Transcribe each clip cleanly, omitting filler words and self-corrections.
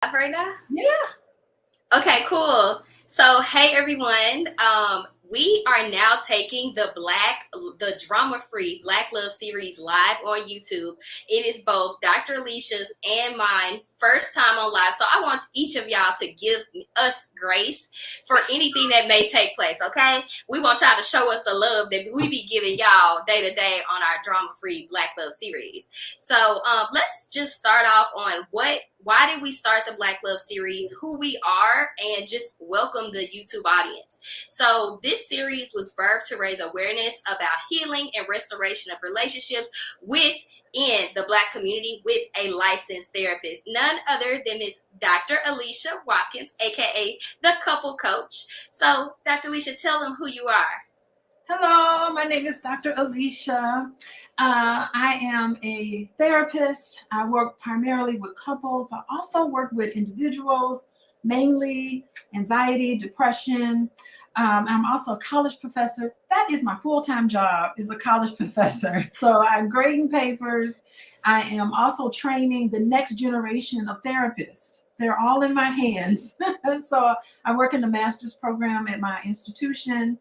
Right now? Yeah. Okay, cool. So, hey everyone. We are now taking the drama-free Black Love series live on YouTube. It is both Dr. Alicia's and mine first time on live. So I want each of y'all to give us grace for anything that may take place, okay? We want y'all to show us the love that we be giving y'all day to day on our drama-free Black Love series. So let's just start off on why did we start the Black Love series, who we are, and just welcome the YouTube audience. So this series was birthed to raise awareness about healing and restoration of relationships within the Black community with a licensed therapist, none other than Miss Dr. Alicia Watkins, aka the Couple Coach. So, Dr. Alicia, tell them who you are. Hello, my name is Dr. Alicia. I am a therapist. I work primarily with couples. I also work with individuals, mainly anxiety, depression. I'm also a college professor. That is my full-time job, is a college professor. So I'm grading papers. I am also training the next generation of therapists. They're all in my hands. So I work in the master's program at my institution.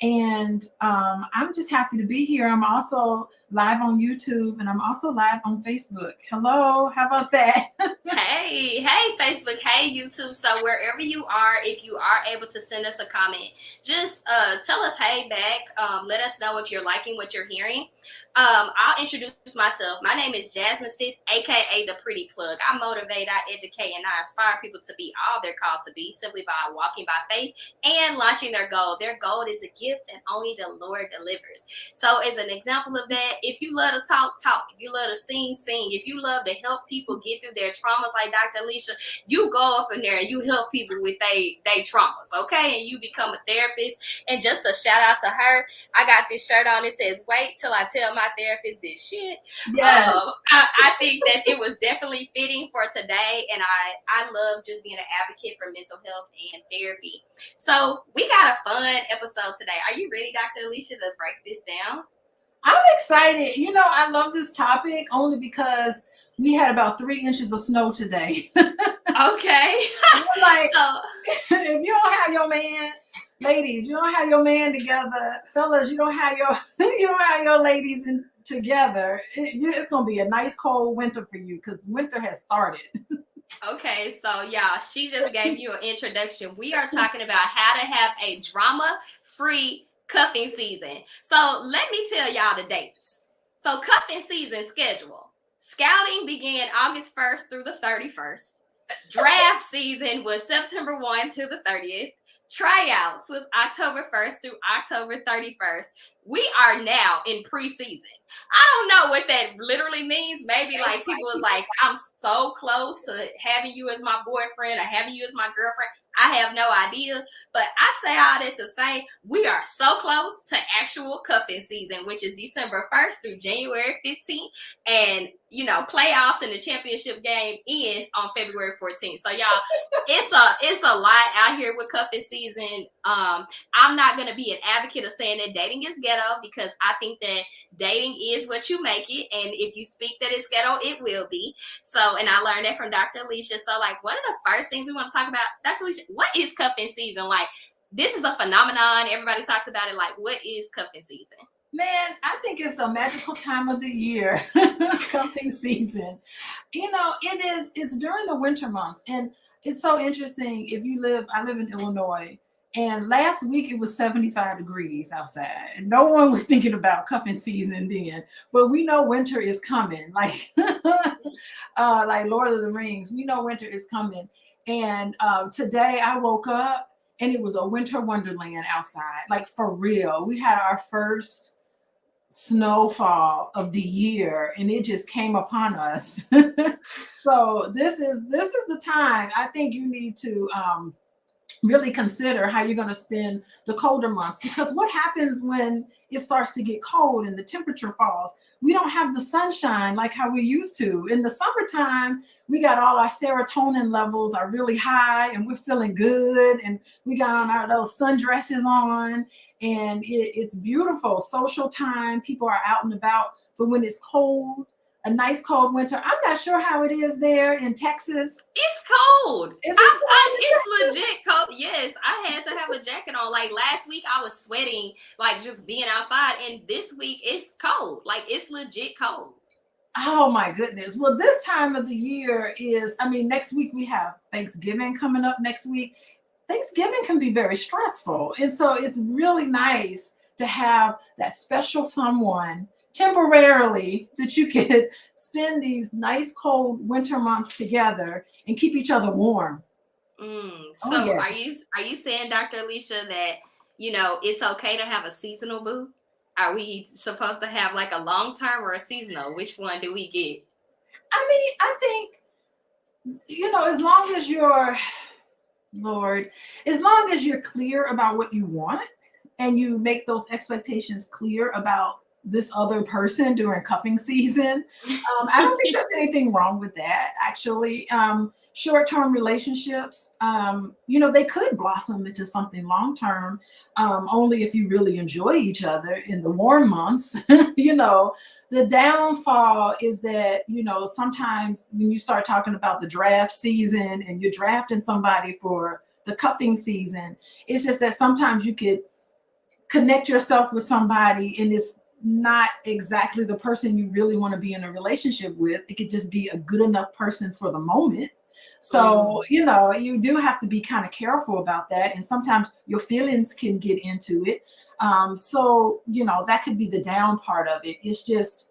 And I'm just happy to be here. I'm also live on YouTube and I'm also live on Facebook. Hello, how about that? Hey, Facebook, hey, YouTube. So wherever you are, if you are able to send us a comment, just tell us hey back. Let us know if you're liking what you're hearing. I'll introduce myself. My name is Jasmine Stith, aka the Pretty Plug. I motivate, I educate, and I inspire people to be all they're called to be simply by walking by faith and launching their goal. Their goal is a gift and only the Lord delivers. So as an example of that, if you love to talk, talk. If you love to sing, sing. If you love to help people get through their traumas like Dr. Alicia, you go up in there and you help people with they traumas, okay? And you become a therapist. And just a shout out to her, I got this shirt on. It says, wait till I tell my therapist this shit. Yes. I think that it was definitely fitting for today. And I love just being an advocate for mental health and therapy. So we got a fun episode today. Are you ready, Dr. Alicia, to break this down? I'm excited. You know, I love this topic only because we had about 3 inches of snow today. Okay. We're like, So if you don't have your man, ladies, you don't have your man together, fellas, you don't have your ladies together. It's gonna be a nice cold winter for you because winter has started. okay, so y'all, she just gave you an introduction. We are talking about how to have a drama-free cuffing season. So let me tell y'all the dates. So cuffing season schedule. Scouting began August 1st through the 31st. Draft season was September 1 to the 30th. Tryouts was October 1st through October 31st. We are now in preseason. I don't know what that literally means. Maybe like people is like, I'm so close to having you as my boyfriend or having you as my girlfriend. I have no idea. But I say all that to say we are so close to actual cuffing season, which is December 1st through January 15th. And playoffs and the championship game end on February 14th. So y'all, it's a lot out here with cuffing season. I'm not gonna be an advocate of saying that dating is ghetto because I think that dating is what you make it, and if you speak that it's ghetto, it will be. So, and I learned that from Dr. Alicia. So, like, one of the first things we want to talk about, Dr. Alicia, what is cuffing season? Like, this is a phenomenon. Everybody talks about it. Like, what is cuffing season? Man, I think it's a magical time of the year, cuffing season. You know, it's during the winter months. And it's so interesting. I live in Illinois, and last week it was 75 degrees outside. And no one was thinking about cuffing season then. But we know winter is coming. Like Lord of the Rings, we know winter is coming. And today I woke up and it was a winter wonderland outside. Like for real. We had our first snowfall of the year and it just came upon us. So this is the time I think you need to really consider how you're going to spend the colder months, because what happens when it starts to get cold and the temperature falls, we don't have the sunshine like how we used to. In the summertime, we got all our serotonin levels are really high and we're feeling good, and we got on our those sundresses on, and it's beautiful social time, people are out and about. But when it's cold, a nice cold winter. I'm not sure how it is there in Texas. It's cold. Is it cold in It's Texas? legit cold. Yes, I had to have a jacket on. Like last week, I was sweating, like just being outside, and this week it's cold. Like it's legit cold. Oh my goodness. Well, this time of the year is, I mean, next week we have Thanksgiving coming up next week. Thanksgiving can be very stressful. And so it's really nice to have that special someone temporarily that you could spend these nice cold winter months together and keep each other warm. Oh So yeah. are you saying, Dr. Alicia, that it's okay to have a seasonal boo? Are we supposed to have like a long term or a seasonal? Which one do we get? I mean, I think, as long as you're, Lord, as long as you're clear about what you want and you make those expectations clear about this other person during cuffing season, I don't think there's anything wrong with that, actually. Short-term relationships, they could blossom into something long-term, only if you really enjoy each other in the warm months. The downfall is that, sometimes when you start talking about the draft season and you're drafting somebody for the cuffing season, it's just that sometimes you could connect yourself with somebody and it's not exactly the person you really want to be in a relationship with. It could just be a good enough person for the moment. So, you do have to be kind of careful about that. And sometimes your feelings can get into it. That could be the down part of it. It's just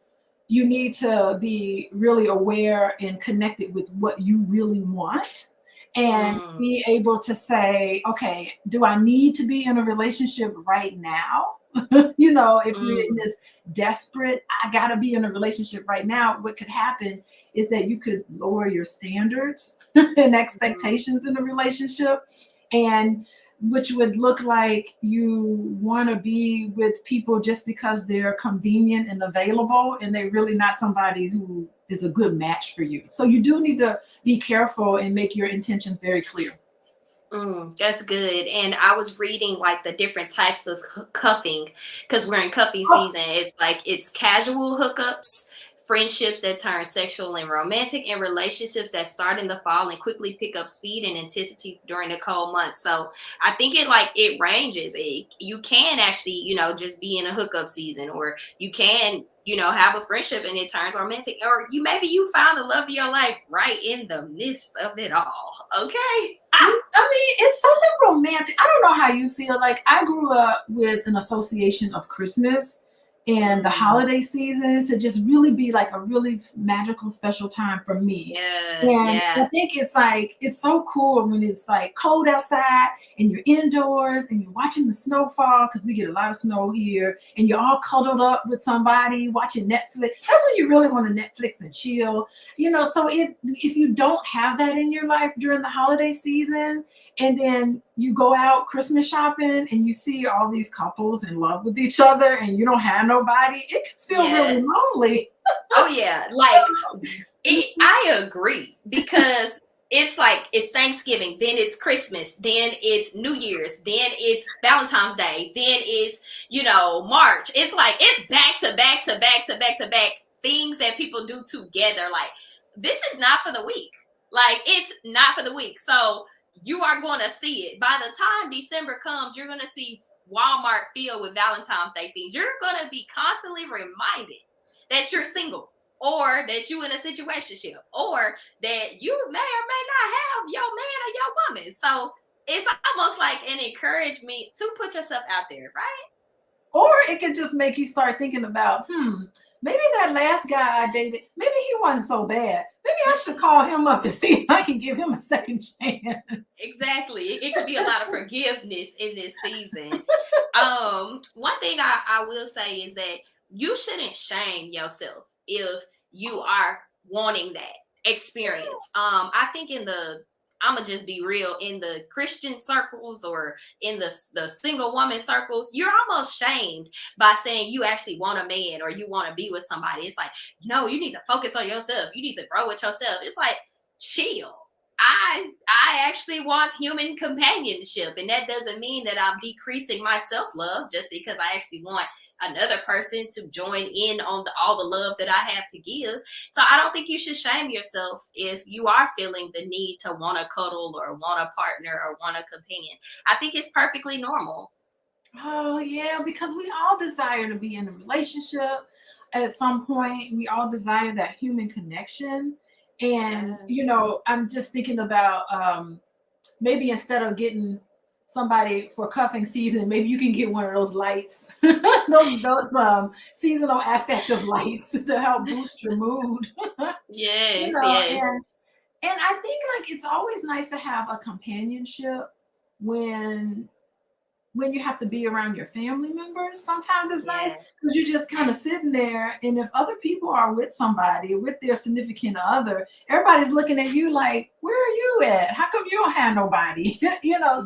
you need to be really aware and connected with what you really want and Mm, be able to say, okay, do I need to be in a relationship right now? If we're in mm, this desperate, I gotta be in a relationship right now, what could happen is that you could lower your standards and mm. expectations in a relationship, and which would look like you want to be with people just because they're convenient and available, and they're really not somebody who is a good match for you. So you do need to be careful and make your intentions very clear. That's good. And I was reading like the different types of cuffing because we're in cuffing Oh, season. It's like it's casual hookups, friendships that turn sexual and romantic, and relationships that start in the fall and quickly pick up speed and intensity during the cold months. So I think it ranges. You can actually just be in a hookup season, or you can have a friendship and it turns romantic, or you found the love of your life right in the midst of it all. Okay. I mean, it's something romantic. I don't know how you feel. Like, I grew up with an association of Christmas and the Mm, holiday season to just really be like a really magical, special time for me. yeah, And yeah. I think it's so cool when it's like cold outside and you're indoors and you're watching the snow fall, because we get a lot of snow here, and you're all cuddled up with somebody watching Netflix. That's when you really want to Netflix and chill. So if you don't have that in your life during the holiday season, and then you go out Christmas shopping and you see all these couples in love with each other and you don't have nobody, it can feel really Yeah. lonely. Oh yeah. Like I agree because it's like it's Thanksgiving, then it's Christmas, then it's New Year's, then it's Valentine's Day, then it's March. It's like it's back to back to back to back to back things that people do together. Like this is not for the week. Like it's not for the week. So you are going to see it. By the time December comes, you're going to see Walmart filled with Valentine's Day things. You're going to be constantly reminded that you're single, or that you in a situationship, or that you may or may not have your man or your woman. So it's almost like an encouragement to put yourself out there, right? Or it could just make you start thinking about, maybe that last guy I dated, maybe he wasn't so bad. Maybe I should call him up and see if I can give him a second chance. Exactly. It could be a lot of forgiveness in this season. One thing I will say is that you shouldn't shame yourself if you are wanting that experience. I think I'm gonna just be real, in the Christian circles or in the single woman circles, you're almost shamed by saying you actually want a man or you want to be with somebody. It's like, no, you need to focus on yourself. You need to grow with yourself. It's like, chill. I actually want human companionship, and that doesn't mean that I'm decreasing my self-love just because I actually want another person to join in on all the love that I have to give. So I don't think you should shame yourself if you are feeling the need to want to cuddle or want a partner or want a companion. I think it's perfectly normal. Oh, yeah, because we all desire to be in a relationship at some point. We all desire that human connection. And, Yeah. I'm just thinking about maybe instead of getting somebody for cuffing season, maybe you can get one of those lights, those seasonal affective lights to help boost your mood. you Yes, know, yes. and I think like it's always nice to have a companionship when you have to be around your family members. Sometimes it's nice Yeah. because you're just kind of sitting there, and if other people are with somebody, with their significant other, everybody's looking at you like, "Where are you at? How come you don't have nobody?"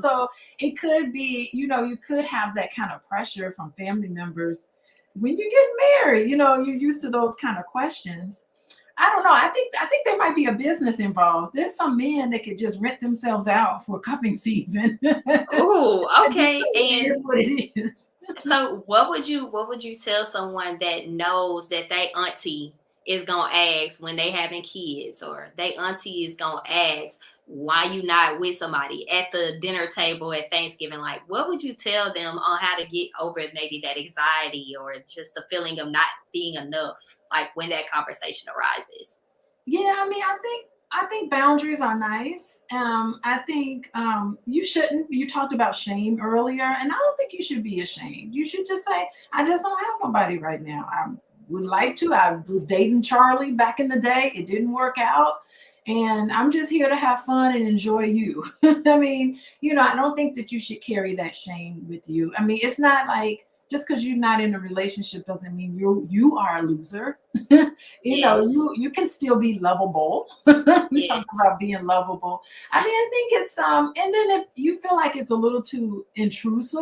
So it could be, you could have that kind of pressure from family members when you get married. You're used to those kind of questions. I don't know. I think there might be a business involved. There's some men that could just rent themselves out for cuffing season. Ooh, And just okay. say it And is what it is. so what would you tell someone that knows that they auntie is gonna ask when they having kids, or they auntie is gonna ask why you not with somebody at the dinner table at Thanksgiving? Like, what would you tell them on how to get over maybe that anxiety or just the feeling of not being enough, like when that conversation arises? Yeah, I think boundaries are nice. I think you shouldn't. You talked about shame earlier, and I don't think you should be ashamed. You should just say, "I just don't have nobody right now. I would like to. I was dating Charlie back in the day. It didn't work out, and I'm just here to have fun and enjoy you." I mean, I don't think that you should carry that shame with you. I mean, it's not like just because you're not in a relationship doesn't mean you are a loser. Yes, You can still be lovable. We talked yes, about being lovable. I mean, I think it's and then if you feel like it's a little too intrusive,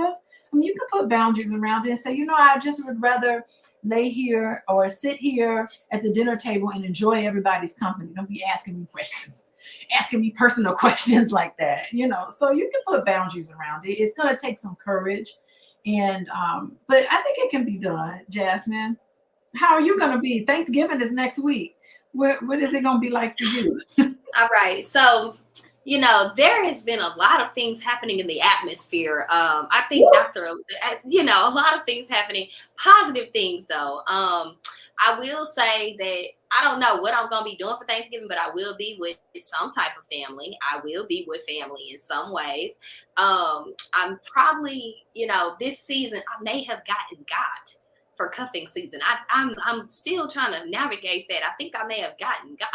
I mean, you can put boundaries around it and say, I just would rather lay here or sit here at the dinner table and enjoy everybody's company. Don't be asking me questions, asking me personal questions like that. So you can put boundaries around it. It's going to take some courage, and but I think it can be done, Jasmine. How are you going to be? Thanksgiving is next week. What is it going to be like for you? all right. So, there has been a lot of things happening in the atmosphere. I think a lot of things happening, positive things though. I will say that I don't know what I'm going to be doing for Thanksgiving, but I will be with some type of family. I will be with family in some ways. I'm probably, this season I may have gotten got for cuffing season. I'm still trying to navigate that. I think I may have gotten got.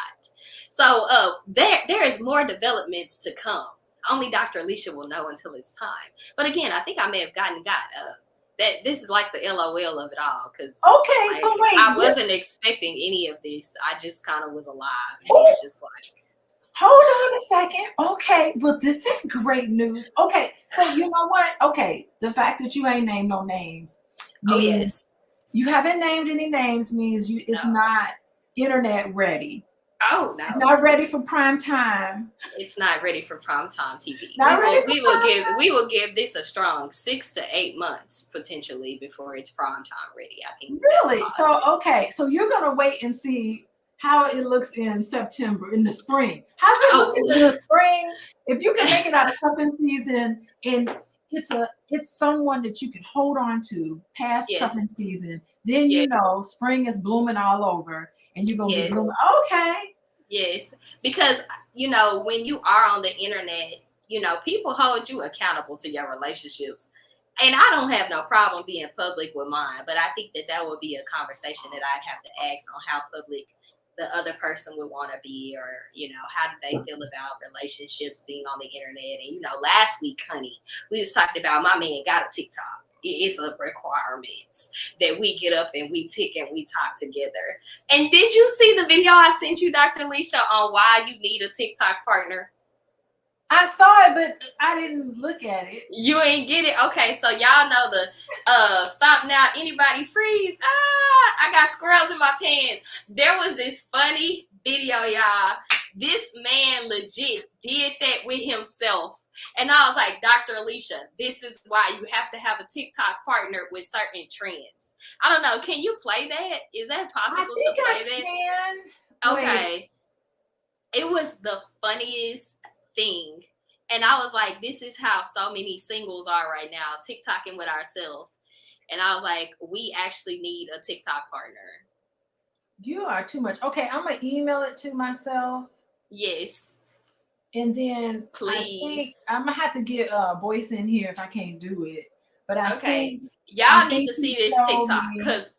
So there is more developments to come. Only Dr. Alicia will know until it's time. But again, I think I may have gotten got that this is like the LOL of it all, because Okay, like so wait, I wasn't expecting any of this. I just kind of was alive, and it oh, was just like, hold on a second. Okay, well, this is great news. Okay, so you know what? Okay, the fact that you ain't named no names oh means yes, you haven't named any names means it's no, not internet ready. oh It's no. not ready for prime time. It's not ready for primetime TV. Not We ready will for we will prime give time. we will give this a strong 6 to 8 months potentially before it's primetime ready. I think that's Really? So positive. okay, so you're gonna wait and see how it looks in September, in the spring. How's it looking Oh in the spring? If you can make it out of cuffing season and it's someone that you can hold on to past cuffing yes, season, then yes, spring is blooming all over and you're gonna be yes. blooming. Okay. Yes, because when you are on the internet, people hold you accountable to your relationships. And I don't have no problem being public with mine, but I think that would be a conversation that I'd have to ask on how public the other person would want to be, or how do they feel about relationships being on the internet. And last week, honey, we was talking about my man got a TikTok. It's a requirement that we get up and we tick and we talk together. And did you see the video I sent you, Dr. Alicia, on why you need a TikTok partner? I saw it, but I didn't look at it. You ain't get it? Okay, so y'all know the stop now, anybody freeze. I got squirrels in my pants. There was this funny video, y'all, This man legit did that with himself. And I was like, Dr. Alicia, this is why you have to have a TikTok partner with certain trends. I don't know. Can you play that? Is that possible to play that? Can. Okay. It was the funniest thing. And I was like, this is how so many singles are right now, TikToking with ourselves. And I was like, we actually need a TikTok partner. You are too much. Okay, I'm going to email it to myself. Yes. And then please. I think I'm going to have to get Boyce in here if I can't do it. But I think y'all need to see this TikTok because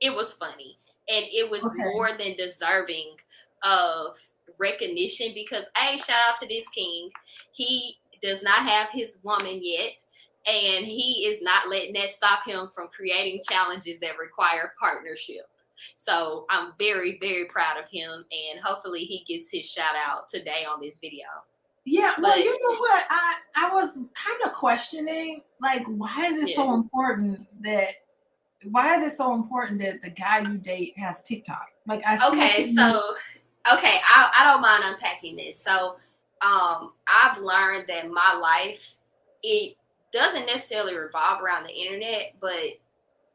it was funny. And it was more than deserving of recognition because, hey, shout out to this king. He does not have his woman yet. And he is not letting that stop him from creating challenges that require partnership. So I'm very, very proud of him. And hopefully he gets his shout out today on this video. Yeah, well, you know what? I was kind of questioning, like, why is it so important that the guy you date has TikTok? Like, I don't mind unpacking this. So I've learned that my life, it doesn't necessarily revolve around the internet, but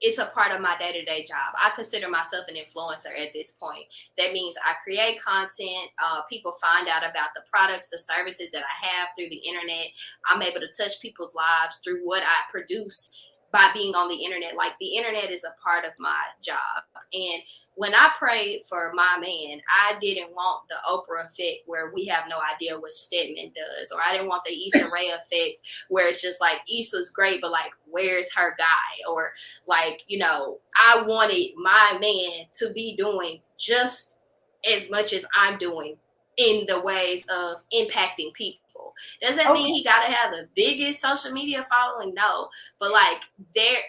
it's a part of my day-to-day job. I consider myself an influencer at this point. That means I create content. People find out about the products, the services that I have through the internet. I'm able to touch people's lives through what I produce by being on the internet. Like, the internet is a part of my job. And when I prayed for my man, I didn't want the Oprah effect where we have no idea what Stedman does. Or I didn't want the Issa Rae effect where it's just like, Issa's great, but like, where's her guy? Or like, you know, I wanted my man to be doing just as much as I'm doing in the ways of impacting people. Does that mean he got to have the biggest social media following? No. But like,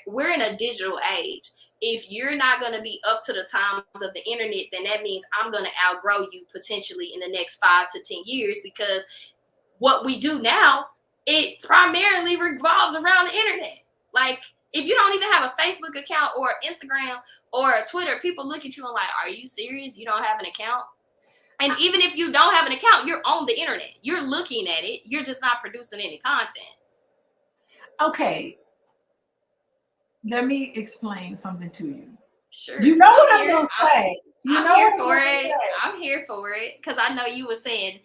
we're in a digital age. If you're not going to be up to the times of the internet, then that means I'm going to outgrow you potentially in the next 5 to 10 years, because what we do now, it primarily revolves around the internet. Like, if you don't even have a Facebook account or Instagram or a Twitter, people look at you and like, are you serious? You don't have an account? And even if you don't have an account, you're on the internet. You're looking at it. You're just not producing any content. Okay. Let me explain something to you. Sure. You know what I'm going to say. I'm here for it. Because I know you were saying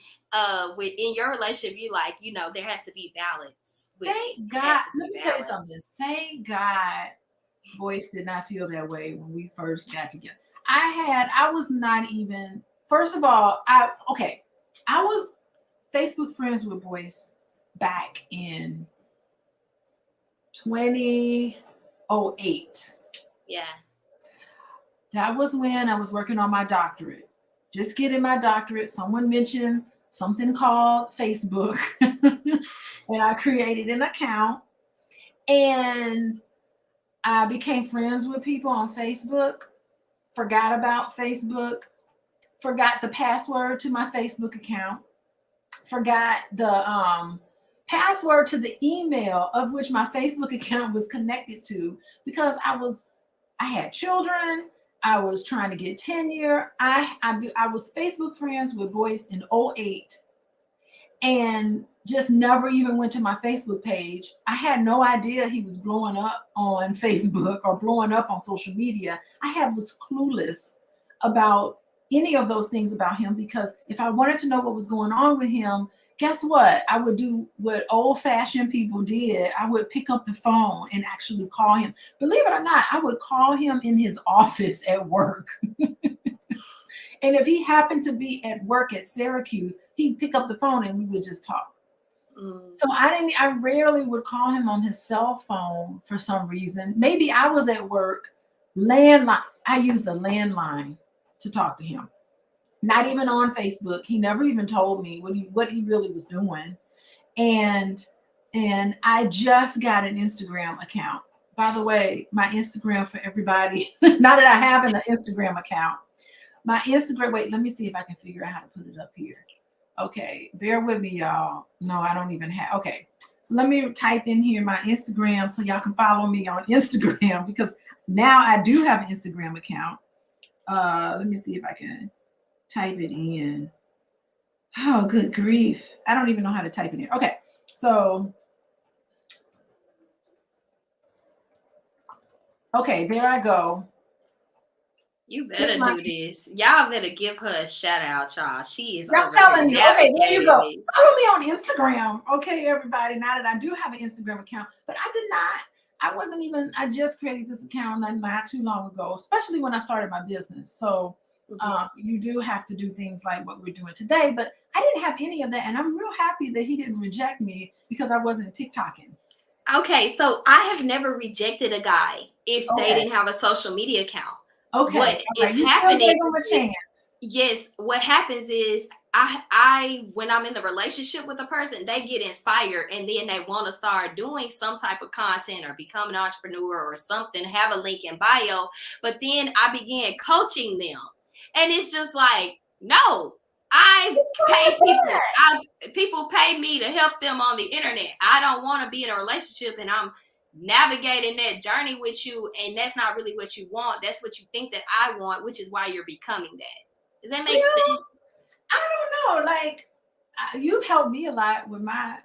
within your relationship, you like, you know, there has to be balance. Thank God. Let me tell you something. Thank God Boyce did not feel that way when we first got together. I was not even, first of all, I was Facebook friends with Boyce back in 2008. Yeah. That was when I was working on my doctorate. Just getting my doctorate. Someone mentioned something called Facebook. And I created an account. And I became friends with people on Facebook. Forgot about Facebook. Forgot the password to my Facebook account. Forgot the password to the email of which my Facebook account was connected to, because I had children. I was trying to get tenure. I was Facebook friends with Boyce in 2008 and just never even went to my Facebook page. I had no idea he was blowing up on Facebook or blowing up on social media. I was clueless about any of those things about him, because if I wanted to know what was going on with him, guess what? I would do what old-fashioned people did. I would pick up the phone and actually call him. Believe it or not, I would call him in his office at work. And if he happened to be at work at Syracuse, he'd pick up the phone and we would just talk. So I rarely would call him on his cell phone for some reason. Maybe I was at work. Landline. I used a landline to talk to him. Not even on Facebook. He never even told me what he really was doing. And I just got an Instagram account. By the way, my Instagram for everybody, now that I have an Instagram account, my Instagram, wait, let me see if I can figure out how to put it up here. Okay, bear with me, y'all. No, I don't even have, okay. So let me type in here my Instagram so y'all can follow me on Instagram, because now I do have an Instagram account. Let me see if I can type it in. Oh, good grief. I don't even know how to type in here. Okay. So, okay, there I go. You Here's better my, do this. Y'all better give her a shout out, y'all. She is I'm over here telling you. Okay, there you navigating go. this. Follow me on Instagram. Okay, everybody. Now that I do have an Instagram account, but I did not. I wasn't even. I just created this account not too long ago, especially when I started my business. So you do have to do things like what we're doing today. But I didn't have any of that, and I'm real happy that he didn't reject me because I wasn't TikToking. Okay, so I have never rejected a guy if they Okay. didn't have a social media account. Okay. What All right. is You still happening gave him a is, chance. yes, what happens is I when I'm in the relationship with a person, they get inspired and then they want to start doing some type of content or become an entrepreneur or something, have a link in bio. But then I began coaching them. And it's just like, no, I pay people. People pay me to help them on the internet. I don't want to be in a relationship and I'm navigating that journey with you, and that's not really what you want. That's what you think that I want, which is why you're becoming that. Does that make sense? I don't know. Like you've helped me a lot with my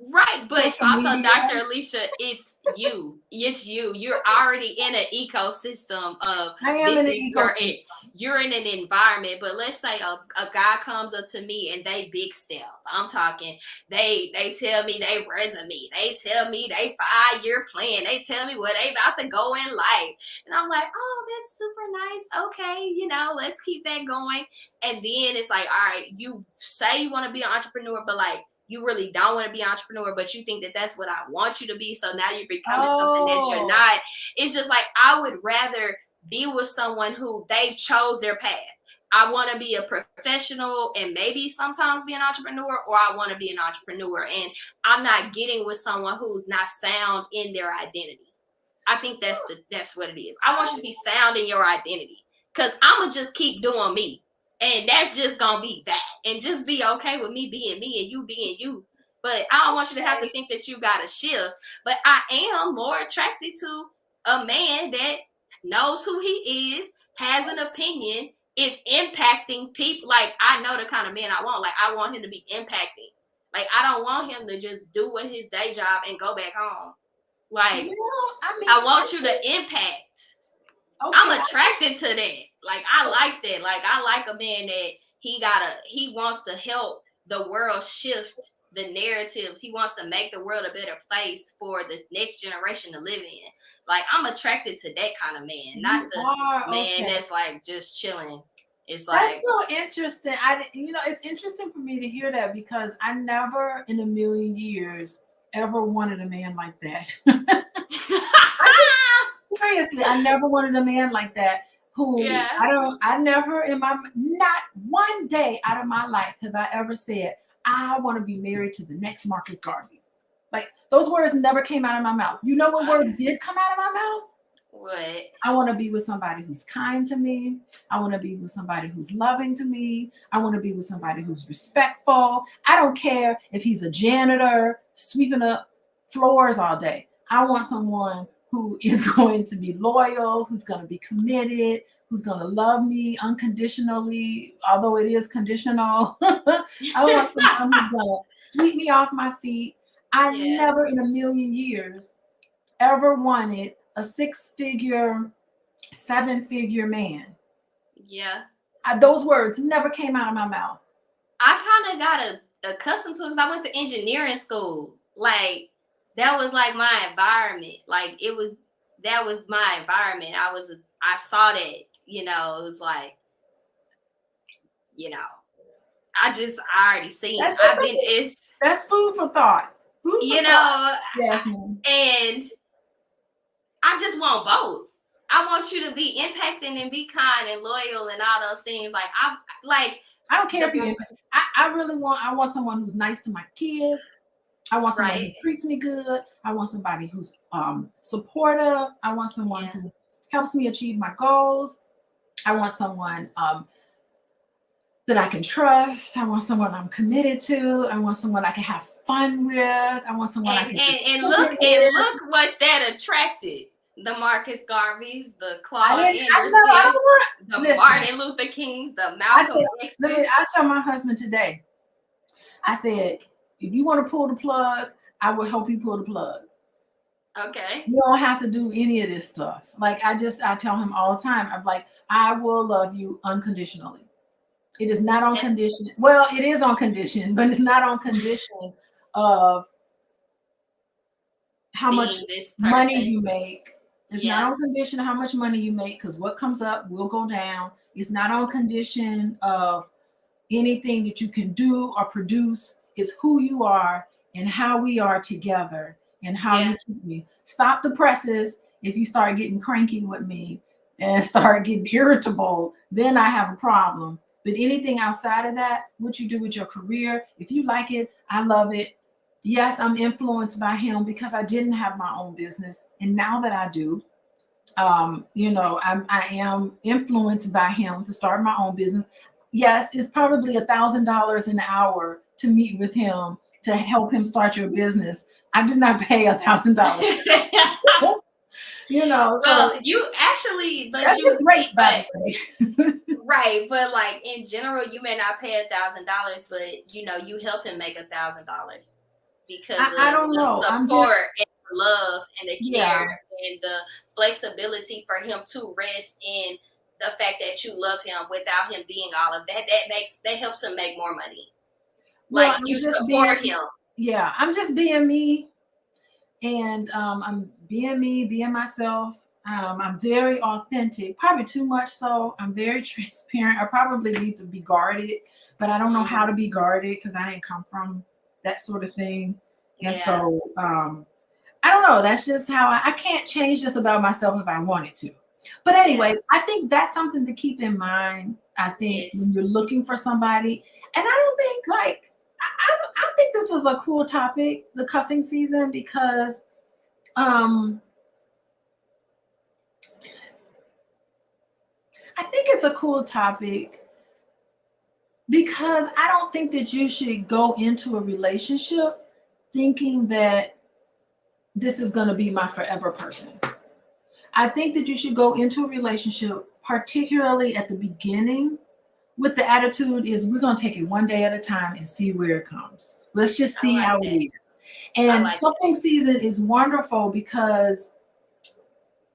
Right, but social also, media. Dr. Alicia, it's you. It's you. You're already in an ecosystem of I am this in the is your ecosystem. you're in an environment. But let's say a guy comes up to me and they big step. I'm talking. They tell me they resume. They tell me they 5-year plan. They tell me what they about to go in life, and I'm like, oh, that's super nice. Okay, let's keep that going. And then it's like, all right, you say you want to be an entrepreneur, but like, you really don't want to be an entrepreneur, but you think that that's what I want you to be. So now you're becoming something that you're Oh, not. It's just like, I would rather be with someone who they chose their path. I want to be a professional and maybe sometimes be an entrepreneur, or I want to be an entrepreneur. And I'm not getting with someone who's not sound in their identity. I think that's what it is. I want you to be sound in your identity, because I'm going to just keep doing me. And that's just gonna be that, and just be okay with me being me and you being you. But I don't want you to have to think that you gotta shift. But I am more attracted to a man that knows who he is, has an opinion, is impacting people. Like, I know the kind of man I want. Like, I want him to be impacting. Like, I don't want him to just do with his day job and go back home. Like, well, I mean, I want you to impact. okay. I'm attracted to that. Like, I like that. Like, I like a man that he wants to help the world shift the narratives. He wants to make the world a better place for the next generation to live in. Like, I'm attracted to that kind of man, not the man okay. that's like just chilling. It's That's like, so interesting. It's interesting for me to hear that because I never in a million years ever wanted a man like that. Seriously, I never wanted a man like that who yeah. I never not one day out of my life have I ever said, I want to be married to the next Marcus Garvey. Like those words never came out of my mouth. You know what words did come out of my mouth? What? I want to be with somebody who's kind to me. I want to be with somebody who's loving to me. I want to be with somebody who's respectful. I don't care if he's a janitor sweeping up floors all day. I want someone who is going to be loyal, who's going to be committed, who's going to love me unconditionally, although it is conditional. I want someone who's going to sweep me off my feet. I Yeah. never in a million years ever wanted a 6-figure, 7-figure man. Yeah. Those words never came out of my mouth. I kind of got accustomed to it because I went to engineering school. Like, that was like my environment. Like, that was my environment. I saw that, it was like, I already seen it. That's food for thought. Food for thought. Yes, ma'am. And I just want both. I want you to be impacting and be kind and loyal and all those things. Like, I don't care if you. I want someone who's nice to my kids. I want someone who treats me good. I want somebody who's supportive. I want someone who helps me achieve my goals. I want someone that I can trust. I want someone I'm committed to. I want someone I can have fun with. I want someone and look what that attracted. The Marcus Garveys, the Claude Andersons, the Martin Luther Kings, the Malcolm X's. I tell my husband today, I said, if you want to pull the plug, I will help you pull the plug. Okay. You don't have to do any of this stuff. Like I tell him all the time, I'm like, I will love you unconditionally. It is not on That's condition. Well, it is on condition, but it's not on condition of how much being this money person. you make. It's not Yeah. on condition of how much money you make because what comes up will go down. It's not on condition of anything that you can do or produce. It's who you are and how we are together and how Yeah. you treat me. Stop the presses if you start getting cranky with me and start getting irritable, then I have a problem. But anything outside of that, what you do with your career, if you like it, I love it. Yes, I'm influenced by him because I didn't have my own business. And now that I do, I am influenced by him to start my own business. Yes, it's probably $1,000 an hour to meet with him to help him start your business. I do not pay $1,000. So Well, you actually, but that's you, his rate, by but the way. right, but like in general, you may not pay $1,000, but you help him make $1,000 because I of don't the know. I'm just, support and the love and the care yeah. and the flexibility for him to rest in the fact that you love him without him being all of that. That helps him make more money. Well, Like I'm you just being, support him. yeah, I'm just being me. And I'm being me, being myself. I'm very authentic, probably too much so. I'm very transparent. I probably need to be guarded, but I don't know how to be guarded because I didn't come from that sort of thing. And Yeah. so I don't know. That's just how I can't change this about myself if I wanted to. But anyway, I think that's something to keep in mind. I think Yes. when you're looking for somebody, and I don't think like I think this was a cool topic, the cuffing season, because um I think it's a cool topic because I don't think that you should go into a relationship thinking that this is going to be my forever person. I think that you should go into a relationship, particularly at the beginning, with the attitude is we're going to take it one day at a time and see where it comes. Let's just I see like how it that. is. I And like that. cuffing season is wonderful because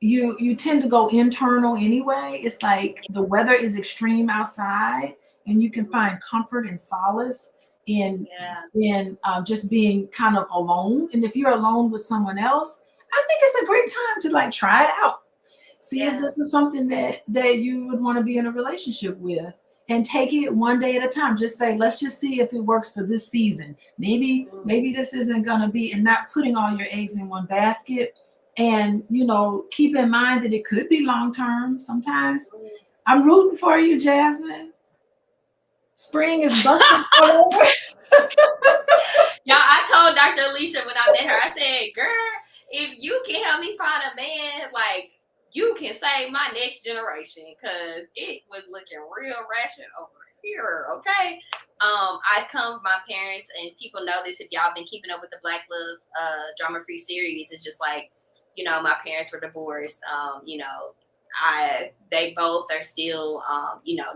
you tend to go internal anyway. It's like the weather is extreme outside and you can find comfort and solace in Yeah. just being kind of alone. And if you're alone with someone else, I think it's a great time to like try it out. See if Yeah. this is something that you would want to be in a relationship with and take it one day at a time. Just say, let's just see if it works for this season. Maybe this isn't gonna be, and not putting all your eggs in one basket. And keep in mind that it could be long term sometimes. I'm rooting for you, Jasmine. Spring is busting all over. Y'all, I told Dr. Alicia when I met her, I said, girl, if you can help me find a man, like, you can save my next generation because it was looking real ratchet over here, okay? My parents, and people know this if y'all been keeping up with the Black Love drama free series, it's just like, my parents were divorced. They both are still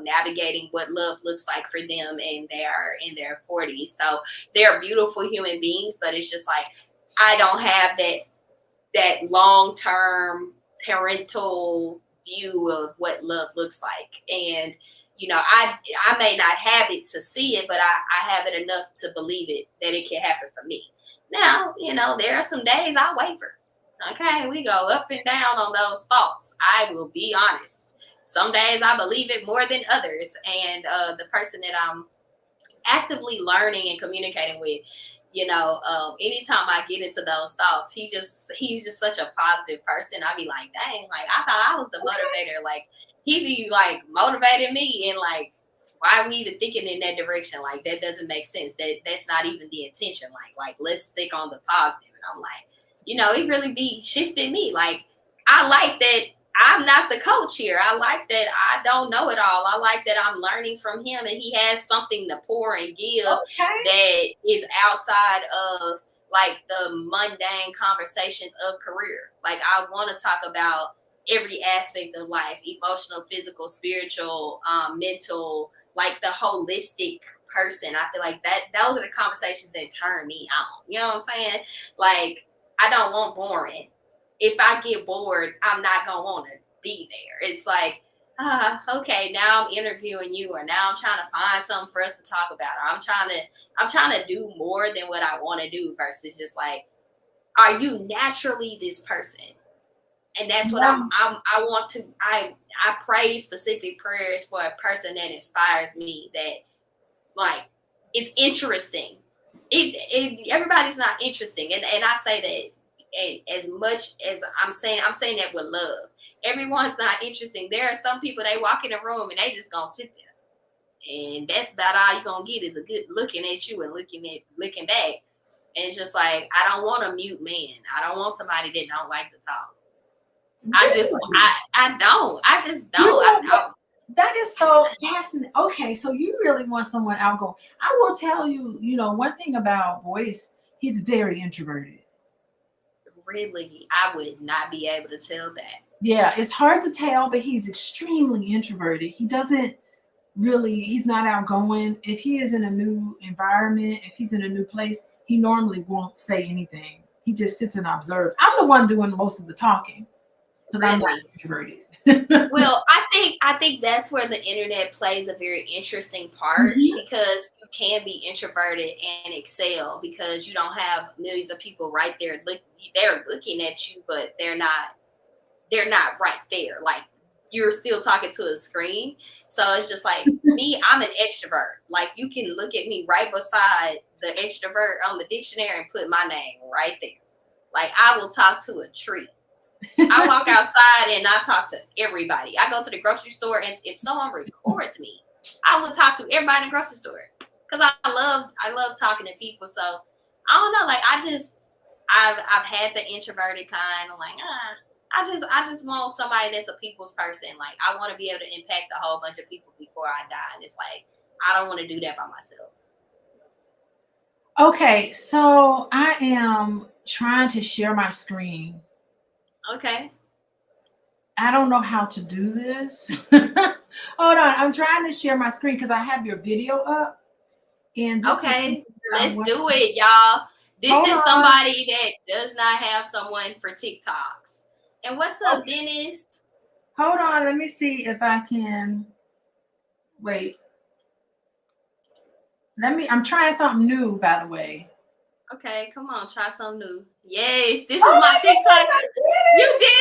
navigating what love looks like for them, and they are in their 40s, so they're beautiful human beings, but it's just like I don't have that long-term parental view of what love looks like. And I may not have it to see it, but I have it enough to believe it, that it can happen for me. Now, there are some days I waver. Okay, we go up and down on those thoughts. I will be honest. Some days I believe it more than others. And the person that I'm actively learning and communicating with, anytime I get into those thoughts, he's just such a positive person. I be like, dang, like I thought I was the motivator. Like he be like motivating me, and like, why are we even thinking in that direction? Like that doesn't make sense. That's not even the intention. Like let's think on the positive. And I'm like, he really be shifting me. Like I like that I'm not the coach here. I like that I don't know it all. I like that I'm learning from him, and he has something to pour and give that is outside of like the mundane conversations of career. Like I want to talk about every aspect of life: emotional, physical, spiritual, mental, like the holistic person. I feel like those are the conversations that turn me on. You know what I'm saying? Like, I don't want boring. If I get bored, I'm not gonna want to be there. It's like, okay, now I'm interviewing you, or now I'm trying to find something for us to talk about, or I'm trying to do more than what I want to do versus just like, are you naturally this person? And that's what I pray specific prayers for a person that inspires me, that like is interesting. Everybody's not interesting. And I say that as much as I'm saying that with love. Everyone's not interesting. There are some people, they walk in the room and they just gonna sit there. And that's about all you're gonna get is a good looking at you and looking back. And it's just like, I don't want a mute man. I don't want somebody that don't like to talk. I just don't. That is so fascinating. Okay, so you really want someone outgoing. I will tell you, one thing about Boyce, he's very introverted. Really, I would not be able to tell that. Yeah, it's hard to tell, but he's extremely introverted. He's not outgoing. If he is in a new environment, if he's in a new place, he normally won't say anything. He just sits and observes. I'm the one doing most of the talking because I'm not introverted. Well, I think that's where the internet plays a very interesting part, because you can be introverted and excel because you don't have millions of people right there. They're looking at you, but they're not right there. Like, you're still talking to a screen. So it's just like me, I'm an extrovert. Like, you can look at me right beside the extrovert on the dictionary and put my name right there. Like, I will talk to a tree. I walk outside and I talk to everybody. I go to the grocery store, and if someone records me, I will talk to everybody in the grocery store because I love talking to people. So I don't know, like I've had the introverted kind. I'm like, I just want somebody that's a people's person. Like, I want to be able to impact a whole bunch of people before I die, and it's like, I don't want to do that by myself. Okay, so I am trying to share my screen. Okay. I don't know how to do this. Hold on. I'm trying to share my screen because I have your video up. And okay, let's do it, y'all. This is somebody that does not have someone for TikToks. And what's up, Dennis? Hold on. Let me see if I can. Wait. I'm trying something new, by the way. Okay, come on, try something new. Yes, this is my TikTok. You did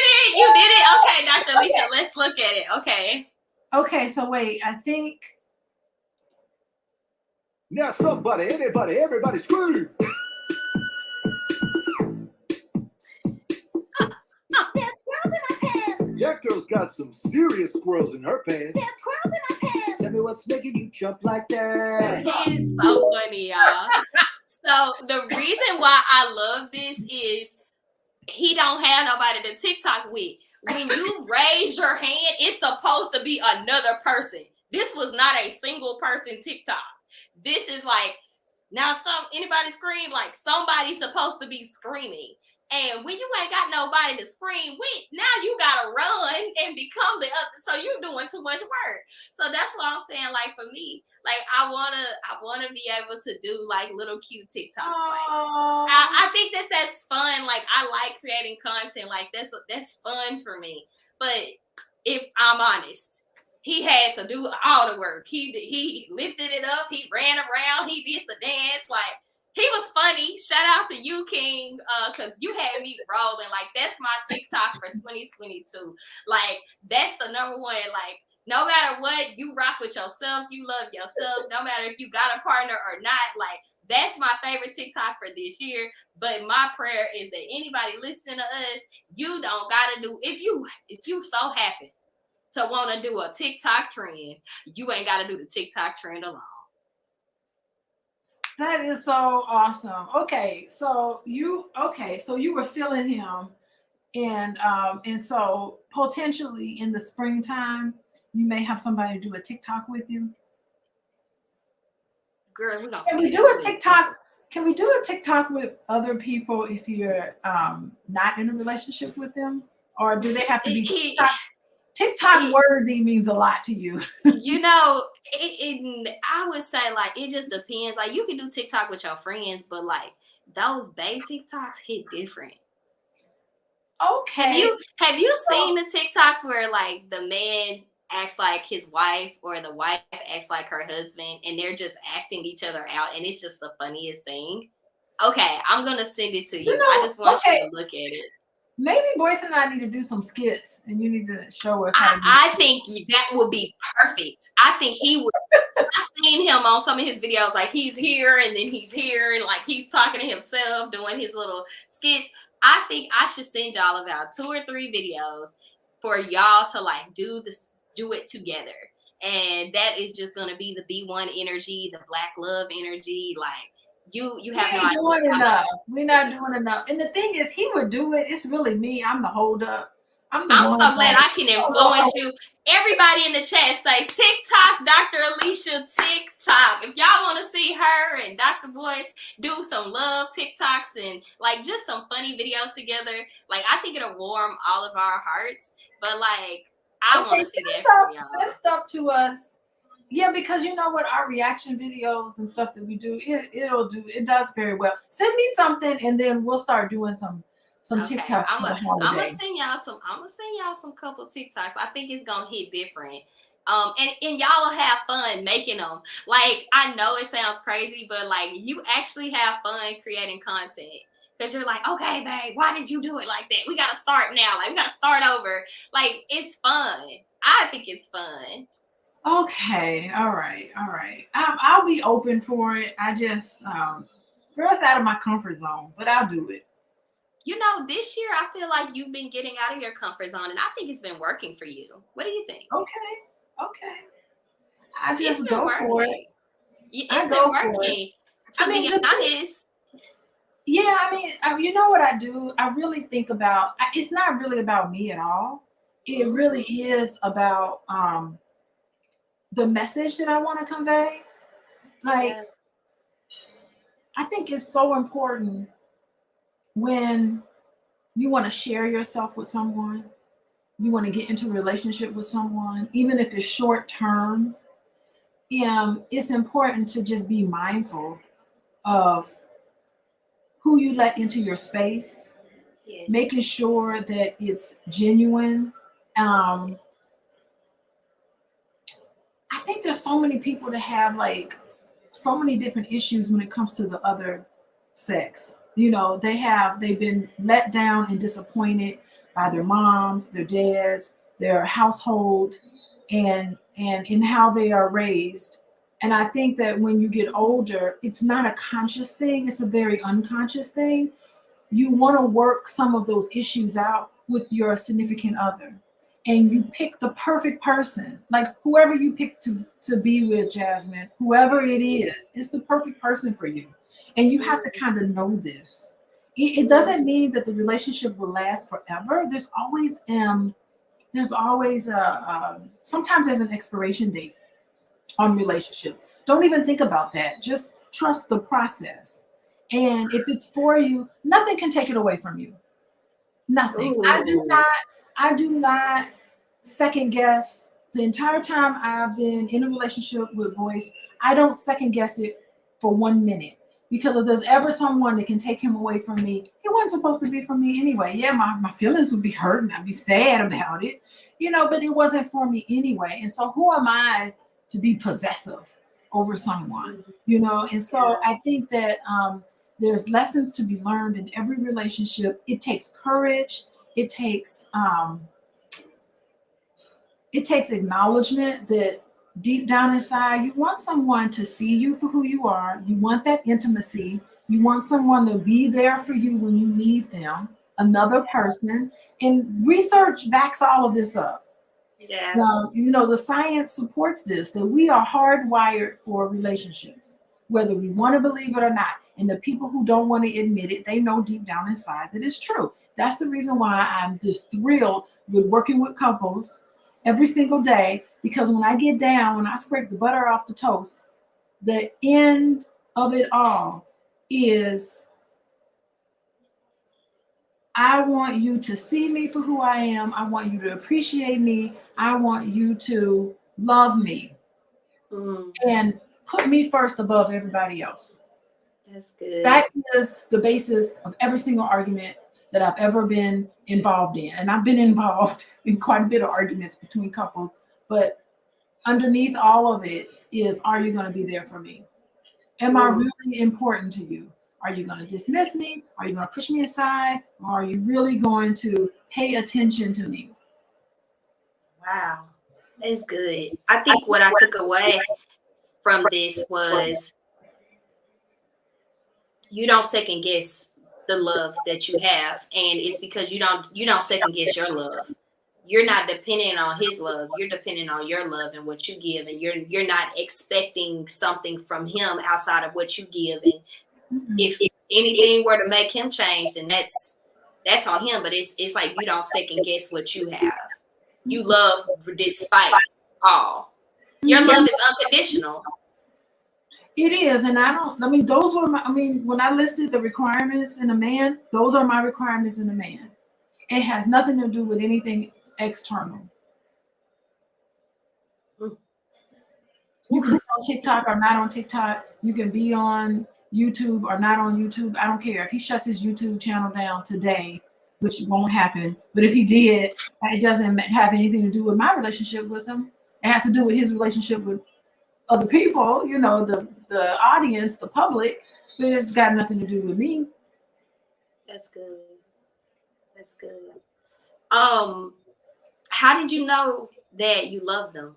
it. Okay, Dr. Alicia, let's look at it. Okay, so wait, I think. Now everybody scream. There's squirrels in my pants. That girl's got some serious squirrels in her pants. There's squirrels in my pants. Tell me what's making you jump like that. She is so funny, y'all. So the reason why I love this is he don't have nobody to TikTok with. When you raise your hand, it's supposed to be another person. This was not a single person TikTok. This is like, now anybody scream, like somebody's supposed to be screaming. And when you ain't got nobody to scream with, now you gotta run and become the other. So you're doing too much work. So that's what I'm saying. Like, for me, like I wanna be able to do like little cute TikToks. Like, I think that's fun. Like, I like creating content. Like, that's fun for me. But if I'm honest, he had to do all the work. He lifted it up. He ran around. He did the dance. Like, he was funny. Shout out to you, King, because you had me rolling. Like, that's my TikTok for 2022. Like, that's the number one. Like, no matter what, you rock with yourself. You love yourself. No matter if you got a partner or not. Like, that's my favorite TikTok for this year. But my prayer is that anybody listening to us, you don't gotta do, if you so happen to want to do a TikTok trend, you ain't gotta do the TikTok trend alone. That is so awesome. Okay, so you were feeling him, and so potentially in the springtime, you may have somebody do a TikTok with you. Girl, we're gonna. Can we do a TikTok? Can we do a TikTok with other people if you're not in a relationship with them, or do they have to be TikTok? TikTok worthy means a lot to you. You know, I would say like it just depends. Like you can do TikTok with your friends, but like those bae TikToks hit different. Okay. Have you seen the TikToks where like the man acts like his wife or the wife acts like her husband and they're just acting each other out and it's just the funniest thing? Okay, I'm gonna send it to you. I just want you to look at it. Maybe Boyce and I need to do some skits and you need to show us how to do I think that would be perfect. I think he would. I've seen him on some of his videos, like he's here and then he's here and like he's talking to himself, doing his little skits. I think I should send y'all about 2 or 3 videos for y'all to like do it together. And that is just gonna be the B1 energy, the black love energy. Like you have no idea. doing enough. We're not doing enough. And the thing is, he would do it. It's really me. I'm the holdup. I'm so glad I can influence you. Everybody in the chat say TikTok, Dr. Alicia, TikTok. If y'all want to see her and Dr. Boyce do some love TikToks and like just some funny videos together, like I think it'll warm all of our hearts. But like I want to see that from y'all. Send stuff to us. Yeah, because you know what, our reaction videos and stuff that we do, it does very well. Send me something and then we'll start doing some TikToks. I'm gonna send y'all some couple TikToks. I think it's gonna hit different. And y'all will have fun making them. Like I know it sounds crazy, but like you actually have fun creating content. Because you're like, okay, babe, why did you do it like that? We gotta start now. Like we gotta start over. Like it's fun. I think it's fun. Okay, all right. I'll be open for it. I just girl, it's out of my comfort zone, but I'll do it. You know, this year I feel like you've been getting out of your comfort zone, and I think it's been working for you. What do you think? Okay. I just go for it. It's been working. To be honest. Yeah, I mean, you know what I do? I really think about. It's not really about me at all. It really is about the message that I want to convey. Like, I think it's so important when you want to share yourself with someone, you want to get into a relationship with someone, even if it's short term, it's important to just be mindful of who you let into your space, making sure that it's genuine. I think there's so many people that have like so many different issues when it comes to the other sex. You know, they've been let down and disappointed by their moms, their dads, their household, and in how they are raised. And I think that when you get older, it's not a conscious thing, it's a very unconscious thing. You want to work some of those issues out with your significant other. And you pick the perfect person, like whoever you pick to be with, Jasmine, whoever it is, it's the perfect person for you. And you have to kind of know this. It doesn't mean that the relationship will last forever. There's always sometimes there's an expiration date on relationships. Don't even think about that. Just trust the process. And if it's for you, nothing can take it away from you. Nothing. Ooh. I do not second guess. The entire time I've been in a relationship with Boyce, I don't second guess it for 1 minute. Because if there's ever someone that can take him away from me, he wasn't supposed to be for me anyway. Yeah, my feelings would be hurt and I'd be sad about it, but it wasn't for me anyway. And so who am I to be possessive over someone, And so I think that there's lessons to be learned in every relationship. It takes courage. It takes acknowledgement that deep down inside, you want someone to see you for who you are. You want that intimacy. You want someone to be there for you when you need them, another person. And research backs all of this up. Yeah. The science supports this, that we are hardwired for relationships, whether we want to believe it or not. And the people who don't want to admit it, they know deep down inside that it's true. That's the reason why I'm just thrilled with working with couples every single day, because when I get down, when I scrape the butter off the toast, the end of it all is I want you to see me for who I am. I want you to appreciate me. I want you to love me Mm, and put me first above everybody else. that's good. That is the basis of every single argument that I've ever been involved in. And I've been involved in quite a bit of arguments between couples, but underneath all of it is, are you going to be there for me? Am I really important to you? Are you going to dismiss me? Are you going to push me aside? Or are you really going to pay attention to me? Wow, that's good. I think what I took away from this was you don't second guess the love that you have, and it's because you don't second guess your love. You're not dependent on his love. You're dependent on your love and what you give, and you're not expecting something from him outside of what you give. And if anything were to make him change, then that's on him. But it's like you don't second guess what you have. You love despite all. Your love is unconditional. It is, and those were when I listed the requirements in a man, those are my requirements in a man. It has nothing to do with anything external. You can be on TikTok or not on TikTok. You can be on YouTube or not on YouTube. I don't care. If he shuts his YouTube channel down today, which won't happen, but if he did, it doesn't have anything to do with my relationship with him. It has to do with his relationship with other people, the audience, the public. But it's got nothing to do with me. That's good. That's good. How did you know that you loved them?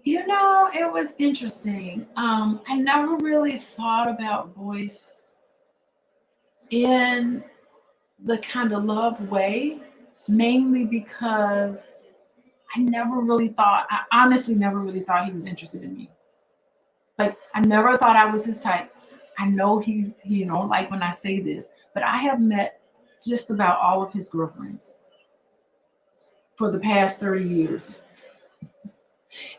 It was interesting. I never really thought about Boyce in the kind of love way, mainly because I honestly never really thought he was interested in me. Like, I never thought I was his type. I know he's, like when I say this, but I have met just about all of his girlfriends for the past 30 years.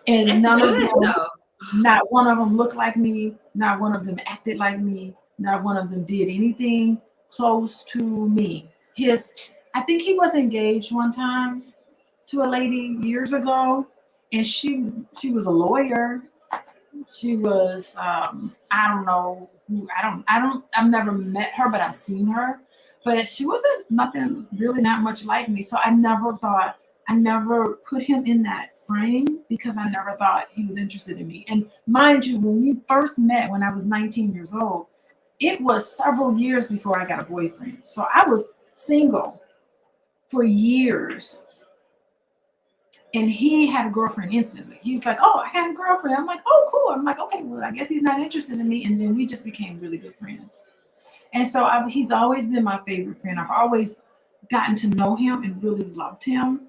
And That's none of good, them, though. not one of them looked like me, not one of them acted like me, not one of them did anything close to me. I think he was engaged one time to a lady years ago, and she was a lawyer. She was I don't know I've never met her, but I've seen her. But she wasn't not much like me. So I never put him in that frame because I never thought he was interested in me. And mind you, when we first met when I was 19 years old, it was several years before I got a boyfriend. So I was single for years. And he had a girlfriend instantly. He was like, "Oh, I had a girlfriend." I'm like, "Oh, cool." I'm like, "Okay, well, I guess he's not interested in me." And then we just became really good friends. And so he's always been my favorite friend. I've always gotten to know him and really loved him,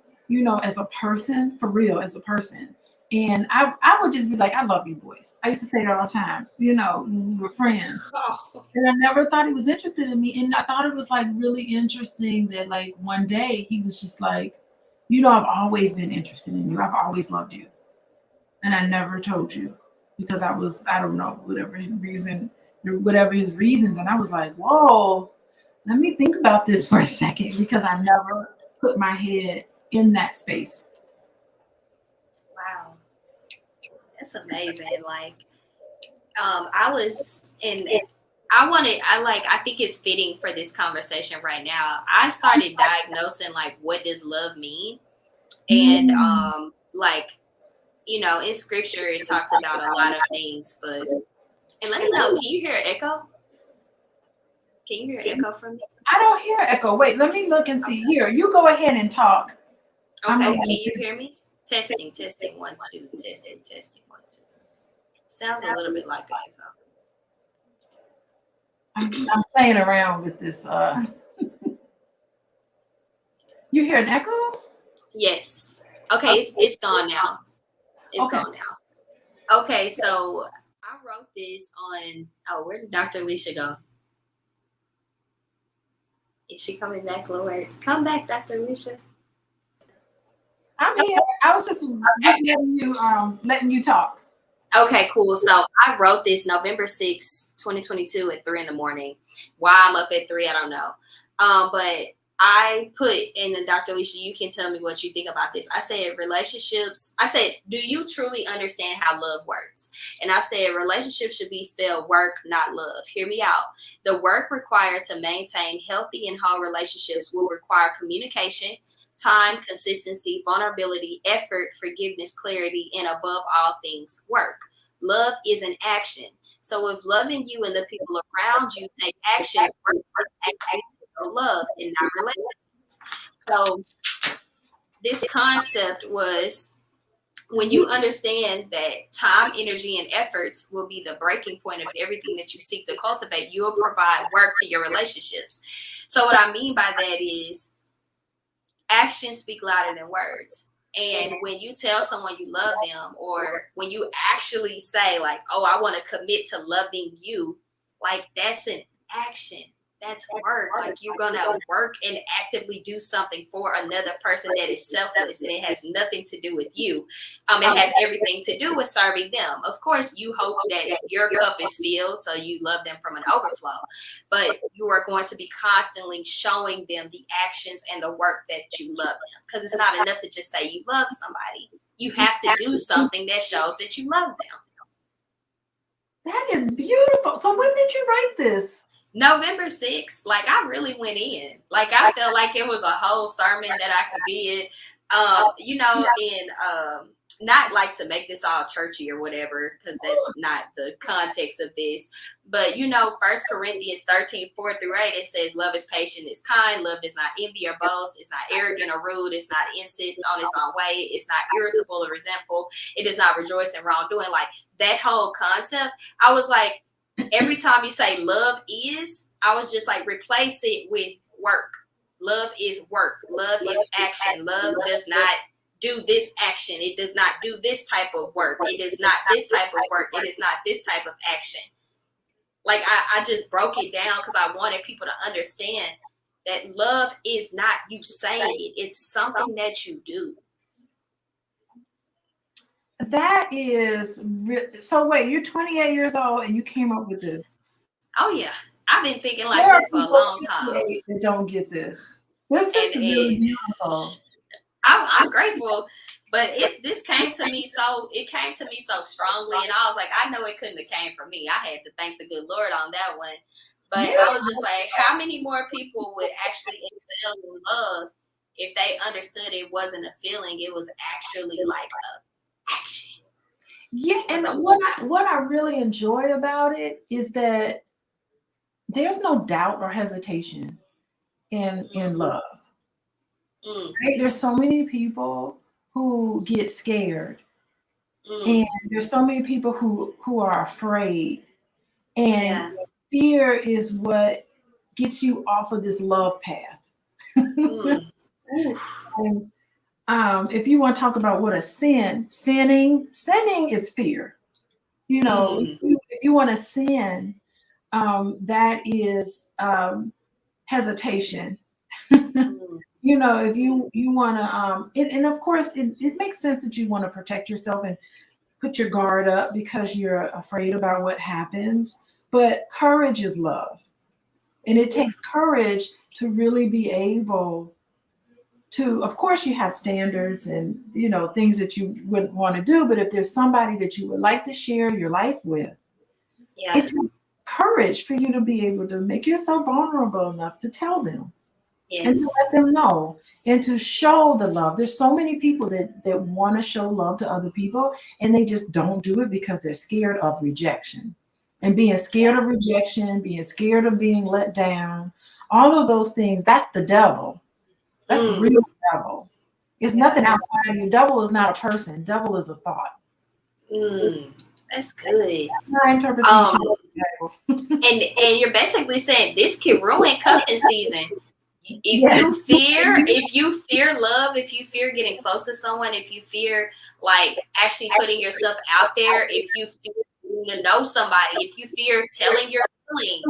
as a person, for real, as a person. And I would just be like, "I love you, Boyce." I used to say it all the time, when we were friends. Oh, And I never thought he was interested in me. And I thought it was like really interesting that like one day he was just like, "I've always been interested in you. I've always loved you. And I never told you because I don't know, whatever his reasons." And I was like, whoa, let me think about this for a second because I never put my head in that space. wow. That's amazing. Like, I think it's fitting for this conversation right now. I started diagnosing like what does love mean? And in scripture it talks about a lot of things, and let me know, can you hear an echo? Can you hear an echo from me? I don't hear echo. Wait, let me look and see. Here, you go ahead and talk. Okay, can you hear me? Testing 1 2, testing 1 2. Sounds a little bit like an echo. I'm playing around with this. You hear an echo? Yes. Okay, it's gone now. It's gone now. Okay, so I wrote this on. Oh, where did Dr. Alicia go? Is she coming back, Lord? Come back, Dr. Alicia. I'm here. I was just letting you talk. Okay, cool. So I wrote this November 6, 2022 at 3 in the morning. Why I'm up at 3, I don't know. But I put in, and Dr. Alicia, you can tell me what you think about this. I said relationships. I said, do you truly understand how love works? And I said relationships should be spelled work, not love. Hear me out. The work required to maintain healthy and whole relationships will require communication, time, consistency, vulnerability, effort, forgiveness, clarity, and above all things, work. Love is an action. So if loving you and the people around you take action, work is action of love and not relationship. So this concept was when you understand that time, energy, and efforts will be the breaking point of everything that you seek to cultivate, you'll provide work to your relationships. So what I mean by that is actions speak louder than words. And when you tell someone you love them, or when you actually say like, oh, I want to commit to loving you, like that's an action. That's work. Like you're going to work and actively do something for another person that is selfless and it has nothing to do with you. It has everything to do with serving them. Of course, you hope that your cup is filled so you love them from an overflow, but you are going to be constantly showing them the actions and the work that you love them, because it's not enough to just say you love somebody. You have to do something that shows that you love them. That is beautiful. So when did you write this? November 6th, like I really went in. Like I felt like it was a whole sermon that I could be in. Not like to make this all churchy or whatever, because that's not the context of this. But 1 Corinthians 13, 4-8, it says, love is patient, it's kind, love does not envy or boast, it's not arrogant or rude, it's not insist on its own way, it's not irritable or resentful, it does not rejoice in wrongdoing. Like that whole concept, I was like, every time you say love is, I was just like, replace it with work. Love is work. Love is action. Love does not do this action. It does not do this type of work. It is not this type of work. It is not this type of action. Like I just broke it down because I wanted people to understand that love is not you saying it. It's something that you do. That is so. Wait, you're 28 years old and you came up with this? Oh yeah, I've been thinking like this for a long time. That don't get this. This is really beautiful. I'm grateful, but this came to me so strongly, and I was like, I know it couldn't have came from me. I had to thank the good Lord on that one. But yeah. I was just like, how many more people would actually excel in love if they understood it wasn't a feeling, it was actually like a action. Yeah, and what I really enjoy about it is that there's no doubt or hesitation in love. Right? There's so many people who get scared, and there's so many people who are afraid, and fear is what gets you off of this love path. And if you want to talk about what a sinning is fear. If you want to sin, that is hesitation. If you want to, and of course, it makes sense that you want to protect yourself and put your guard up because you're afraid about what happens. But courage is love, and it takes courage to really be able to, of course, you have standards and things that you wouldn't want to do, but if there's somebody that you would like to share your life with, it takes courage for you to be able to make yourself vulnerable enough to tell them and to let them know and to show the love. There's so many people that want to show love to other people, and they just don't do it because they're scared of rejection. And being scared of rejection, being scared of being let down, all of those things, that's the devil. That's the real devil. It's nothing outside of you. Devil is not a person. Devil is a thought. That's good. That's my interpretation. And you're basically saying this can ruin cuffing season. If you fear love, if you fear getting close to someone, if you fear like actually putting yourself out there, if you fear to know somebody, if you fear telling your feelings,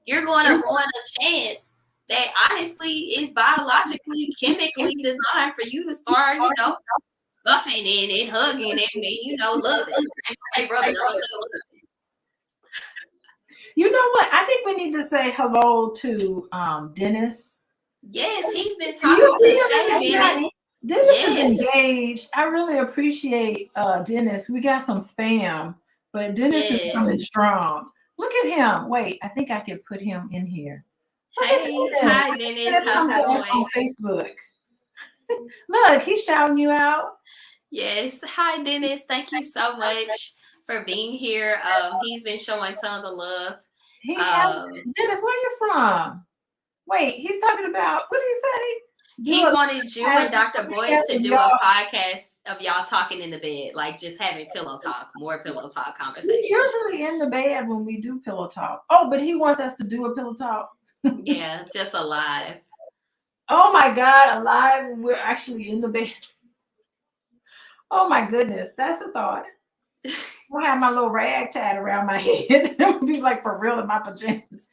you're going to ruin a chance that honestly is biologically, chemically designed for you to start, buffing and hugging and loving. Hey, brother, You know what? I think we need to say hello to Dennis. yes, he's been Do talking you see him to in the us. chat? Dennis is Yes. engaged. I really appreciate Dennis. We got some spam, but Dennis is coming Yes. strong. Look at him. Wait, I think I can put him in here. Look at Hey, Dennis. hi, Dennis. Dennis How's comes it to us on going? Facebook. Look, he's shouting you out. Yes. Hi, Dennis. Thank you so much for being here. He's been showing tons of love. He has Um, Dennis, where you from? Wait, he's talking about what did he say? he wanted you and Dr. Boyce to do y'all. a podcast of y'all talking in the bed, like just having pillow talk, more pillow talk We conversation. usually in the bed when we do pillow talk. Oh, but he wants us to do a pillow talk. Yeah, just alive. Oh my God, alive when we're actually in the bed. Oh my goodness, that's a thought. I'll have my little rag tied around my head. It would be like for real in my pajamas.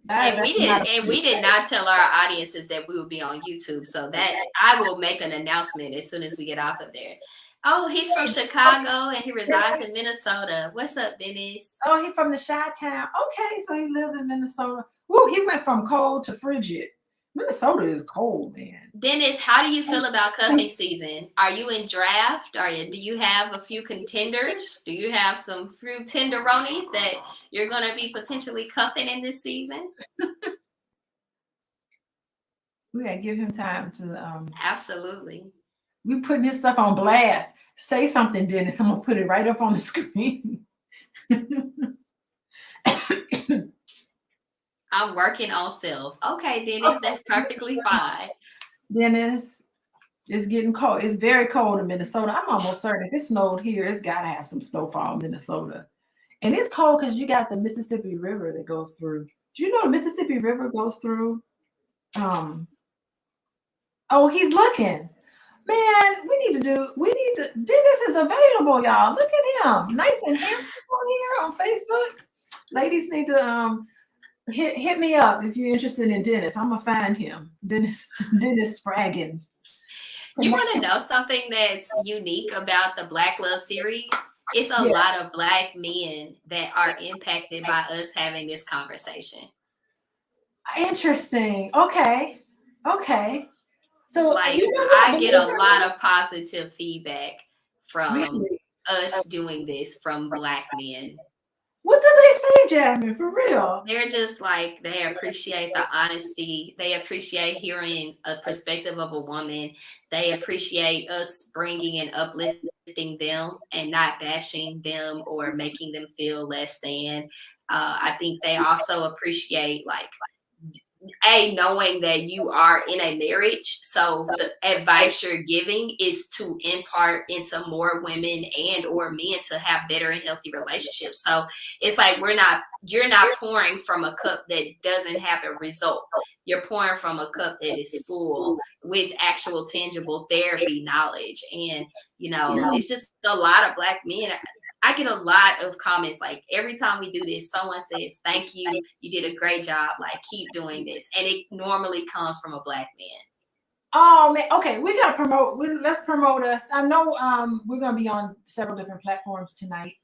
And we did not tell our audiences that we would be on YouTube. So that I will make an announcement as soon as we get off of there. Oh, he's from Chicago and he resides in Minnesota. What's up, Dennis? Oh, he's from the Chi-Town. Okay, so he lives in Minnesota. Woo, he went from cold to frigid. Minnesota is cold, man. Dennis, how do you feel about cuffing season? Are you in draft? Do you have a few contenders? Do you have some few tenderonis that you're going to be potentially cuffing in this season? We gotta give him time to Absolutely. we putting his stuff on blast. Say something, Dennis. I'm gonna put it right up on the screen. I'm working on self. Okay, Dennis, that's perfectly fine. Dennis, it's getting cold. It's very cold in Minnesota. I'm almost certain if it snowed here, it's gotta have some snowfall in Minnesota. And it's cold because you got the Mississippi River that goes through. Do you know the Mississippi River goes through? Oh, he's looking. Man, Dennis is available, y'all. Look at him. Nice and handsome on here on Facebook. Ladies need to hit me up if you're interested in Dennis. I'm gonna find him. Dennis Spraggins. You want to know something that's unique about the Black Love series? It's a lot of Black men that are impacted by us having this conversation. Interesting. Okay. So like I get a lot of positive feedback from us doing this from Black men. What do they say, Jasmine? For real? They're just like, they appreciate the honesty. They appreciate hearing a perspective of a woman. They appreciate us bringing and uplifting them and not bashing them or making them feel less than. I think they also appreciate knowing that you are in a marriage. So the advice you're giving is to impart into more women and or men to have better and healthy relationships. So it's like you're not pouring from a cup that doesn't have a result. You're pouring from a cup that is full with actual tangible therapy knowledge. And, it's just a lot of Black men. I get a lot of comments like every time we do this, someone says, "Thank you. You did a great job. Like, keep doing this." And it normally comes from a Black man. Oh man, okay, we gotta promote. Let's promote us. I know we're gonna be on several different platforms tonight.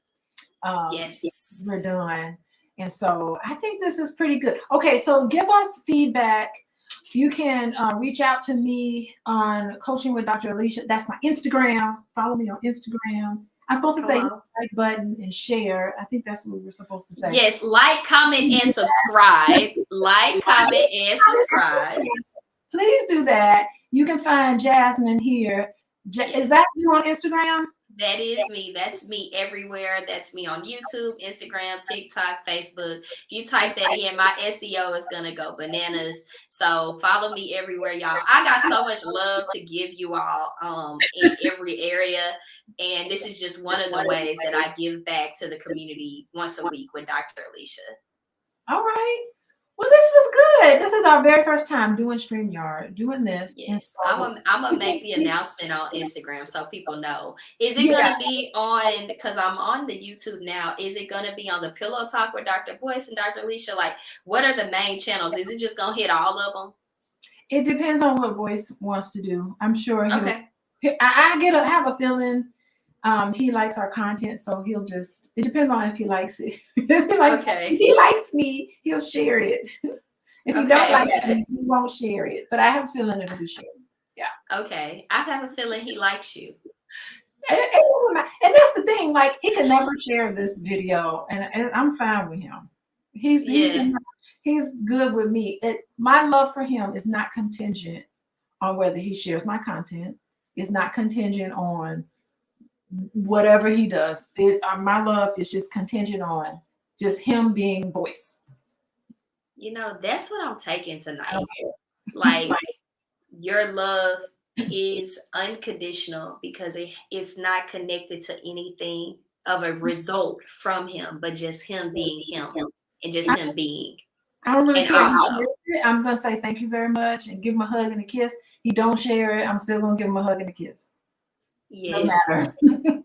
Yes, we're done. And so I think this is pretty good. Okay, so give us feedback. You can reach out to me on Coaching with Dr. Alicia. That's my Instagram. Follow me on Instagram. I'm supposed to say like button and share. I think that's what we were supposed to say. Yes, like, comment, and subscribe. Like, comment, and subscribe. Please do that. You can find Jasmine here. Is that you on Instagram? That is me. That's me everywhere. That's me on YouTube, Instagram, TikTok, Facebook. If you type that in, my SEO is going to go bananas. So follow me everywhere, y'all. I got so much love to give you all in every area. And this is just one of the ways that I give back to the community once a week with Dr. Alicia. All right. Well, this was good. This is our very first time doing StreamYard, doing this. Yes, I'm gonna make the announcement on Instagram so people know. Is it gonna be on? Because I'm on the YouTube now. Is it gonna be on the Pillow Talk with Dr. Boyce and Dr. Alicia? Like, what are the main channels? Is it just gonna hit all of them? It depends on what Boyce wants to do. I'm sure have a feeling he likes our content, so he'll just, it depends on if he likes it. Okay. If he likes me, he'll share it. If he don't Okay, like okay. me, he won't share it. But I have a feeling it'll be shared. Okay. I have a feeling he likes you. It doesn't matter. And that's the thing, like he could never share this video, and I'm fine with him. He's Yeah. he's good with me. My love for him is not contingent on whether he shares my content. It's not contingent on whatever he does. My love is just contingent on just him being voice. You know, that's what I'm taking I tonight. don't care. Like, your love is unconditional because it's not connected to anything of a result from him, but just him being him and just him being. I don't really And care. If he also, shares it, I'm gonna say thank you very much and give him a hug and a kiss. He don't share it, I'm still gonna give him a hug and a kiss. No yes. matter.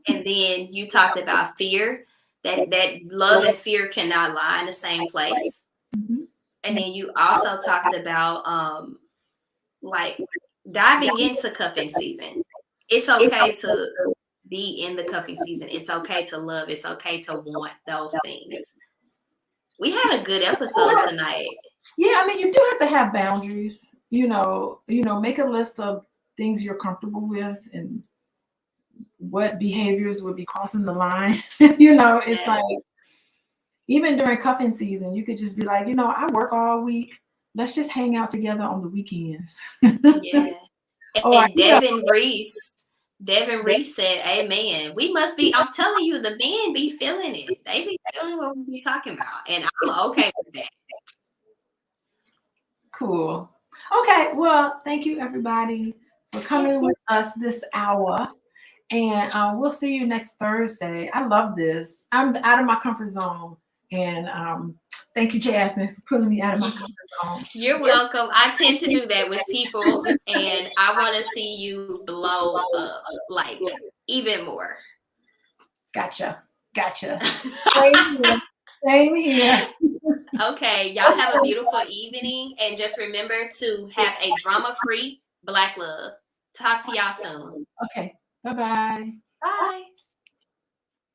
And then you talked about fear, that love and fear cannot lie in the same place. Mhm. And then you also talked about like diving into cuffing season. It's okay to be in the cuffing season. It's okay to love. It's okay to want those things. We had a good episode tonight. Yeah, I mean, you do have to have boundaries. Make a list of things you're comfortable with and what behaviors would be crossing the line. It's Yeah. like even during cuffing season, you could just be like, I work all week. Let's just hang out together on the weekends. Yeah. Or And Devin Reese said, amen. We must be, I'm telling you, the men be feeling it. They be feeling what we be talking about. And I'm okay with that. cool. Okay, well, thank you everybody for coming with us this hour. And we'll see you next Thursday. I love this. I'm out of my comfort zone. And thank you, Jasmine, for pulling me out of my comfort zone. You're welcome. I tend to do that with people, and I want to see you blow up, like even more. Gotcha. Same here. Same here. Okay, y'all have a beautiful evening, and just remember to have a drama-free Black love. Talk to y'all soon. Okay. Bye-bye. Bye.